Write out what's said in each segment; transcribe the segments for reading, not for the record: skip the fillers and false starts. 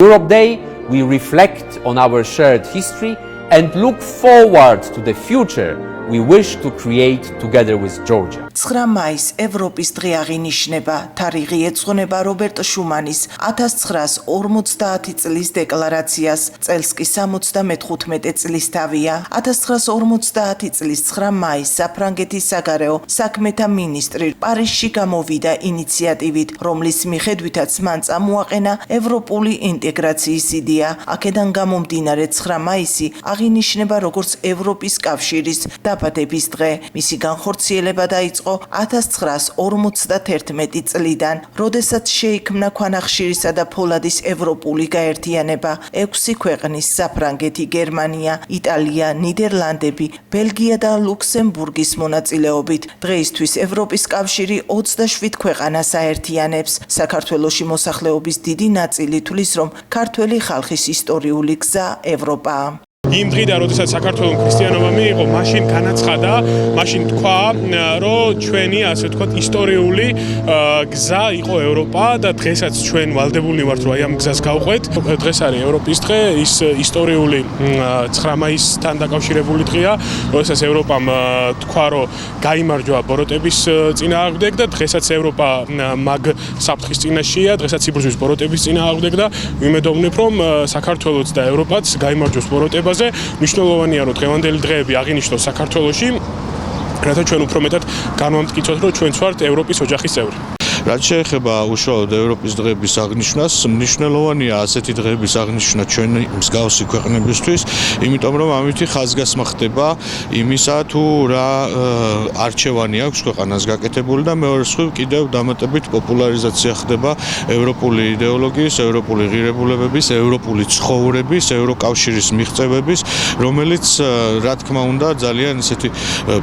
Europe Day, we reflect on our shared history and look forward to the future we wish to create together with Georgia. 9 მაისს ევროპის დღე აღინიშნება. თარიღი ეძღვნება რობერტ შუმანის 1950 წლის დეკლარაციას. წელს კი 75 წლის თავია. 1950 წლის 9 მაისს საფრანგეთის საგარეო საქმეთა მინისტრი პარიზში გამოვიდა ინიციატივით, რომლის მიხედვითაც მან წამოაყენა ევროპული ინტეგრაციის იდეა. აქედან გამომდინარე 9 მაისი აღინიშნება როგორც ევროპის კავშირის დაბადების დღე. მისი განხორციელება დაიწყო 1951 წლიდან, როდესაც შეიქმნა ქვანახშირისა და ფოლადის ევროპული გაერთიანება 6 ქვეყნის საფრანგეთი, გერმანია, იტალია, ნიდერლანდები, ბელგია და ლუქსემბურგის მონაწილეობით. დღეისთვის ევროპის კავშირი 27 ქვეყანას აერთიანებს. საქართველოში მოსახლეობის დიდი ნაწილი თვლის, რომ ქართველი ხალხის ისტორიული გზა ევროპაა. იმ დღიდან, როდესაც საქართველოს ქრისტიანობა მიიღო, მაშინ განაცხადა, მაშინ თქვა, რომ ჩვენი, ასე ვთქვათ, ისტორიული გზა იყო ევროპა და დღესაც ჩვენ ვალდებულნი ვართ, რომ აი ამ გზას გავყვეთ. დღეს არის ევროპის დღე, ის ისტორიული 9 მაისთან დაკავშირებული დღეა, როდესაც ევროპამ თქვა, რომ გაიმარჯვა ბოროტების წინააღმდეგ და დღესაც ევროპა მაგ საფრთხის წინაშეა, დღესაც იბრძვის ბოროტების წინააღმდეგ და ვიმედოვნებ, რომ საქართველოს და ევროპაც გაიმარჯვოს ბოროტებაზე. მნიშვნელოვანია, რომ დღევანდელი დღეები აღინიშნოს საქართველოში, რათა ჩვენ უფრო მეტად განვამტკიცოთ, რომ ჩვენც ვართ ევროპის ოჯახის წევრი. რაც შეეხება უშუალოდ ევროპის დღეების აღნიშვნას, მნიშვნელოვანია ასეთი დღეების აღნიშვნა ჩვენი მსგავსი ქვეყნებისთვის, იმიტომ რომ ამით ხაზგასმა ხდება იმისა, თუ რა არჩევანი აქვს ქვეყანას გაკეთებული და მეორე მხრივ კიდევ დამატებით პოპულარიზაცია ხდება ევროპული იდეოლოგიის, ევროპული ღირებულებების, ევროპული ცხოვრების, ევროკავშირის მიღწევების, რომელიც რა თქმა უნდა ძალიან ისეთი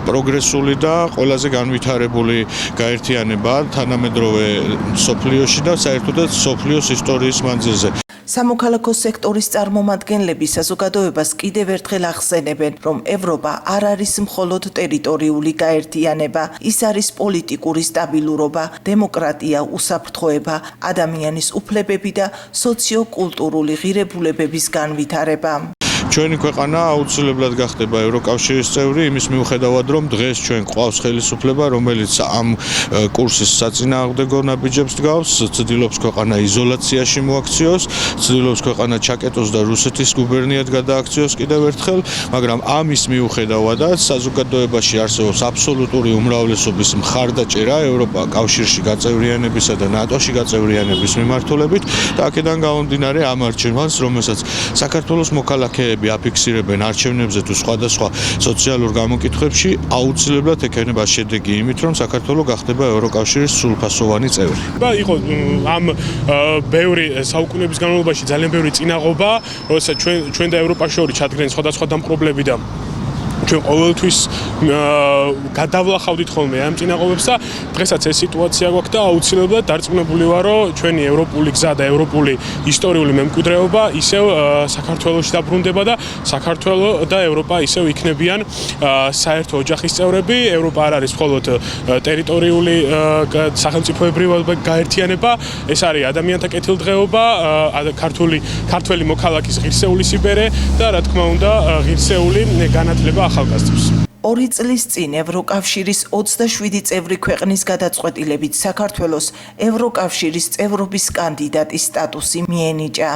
პროგრესული და ყველაზე განვითარებული გაერთიანებაა თანამედროვე სოფლიოში და საერთოდაც სოფლიოს ისტორიის მანძილზე. სამოქალაქო სექტორის წარმომადგენლები საზოგადოებას კიდევ ერთხელ ახსენებენ, რომ ევროპა არ არის მხოლოდ ტერიტორიული გაერთიანება, ის არის პოლიტიკური სტაბილურობა, დემოკრატია, უსაფრთხოება, ადამიანის უფლებები და სოციო-კულტურული ღირებულებების განვითარება. ჩვენი ქვეყანა აუცილებლად გახდება ევროკავშირის წევრი, იმის მიუხედავად, რომ დღეს ჩვენ გვყავს ხელისუფლება, რომელიც ამ კურსის საწინააღმდეგო ნაბიჯებს დგავს, ცდილობს ქვეყანა იზოლაციაში მოაქციოს, ცდილობს ქვეყანა ჩაკეტოს და რუსეთის გუბერნიად გადააქციოს კიდევ ერთხელ, მაგრამ ამის მიუხედავადაც საზოგადოებაში არსებობს აბსოლუტური უმრავლესობის მხარდაჭერა ევროკავშირში გაწევრიანებისა და ნატოში გაწევრიანების მიმართულებით და აქედან გამომდინარე ამ არჩევანს, რომელსაც საქართველოს მოქალაქეები აფიქსირებენ არჩევნებზე თუ სხვადასხვა სოციალურ გამოკითხვებში, აუცილებლად ექნება შედეგი იმით, რომ საქართველოს გახდება ევროკავშირის სრულფასოვანი წევრი. იყო ამ ბევრი საუკუნეების განმავლობაში ძალიან ბევრი წინაღობა, როდესაც ჩვენ და ევროპა შორის ჩადგნენ სხვადასხვა დამპყრობლები და ჩვენ ყოველთვის გადავლახავდით ხოლმე ამ წინაღობებს და დღესაც ეს სიტუაცია გვაქვს და აუცილებლად დარწმუნებული ვარ, რომ ჩვენი ევროპული გზა და ევროპული ისტორიული მემკვიდრეობა ისევ საქართველოში დაბრუნდება და საქართველო და ევროპა ისევ იქნებიან საერთო ოჯახის წევრები. ევროპა არ არის მხოლოდ ტერიტორიული სახელმწიფოებრივი გაერთიანება, ეს არის ადამიანთა კეთილდღეობა, ქართველი მოქალაქის ღირსეული სიბერე და რა თქმა უნდა ღირსეული განათლება ახალგაზრდებს. 2 წლის წინ ევროკავშირის 27 წევრი ქვეყნის გადაწყვეტილებით საქართველოს ევროკავშირის წევრობის კანდიდატის სტატუსი მიენიჭა.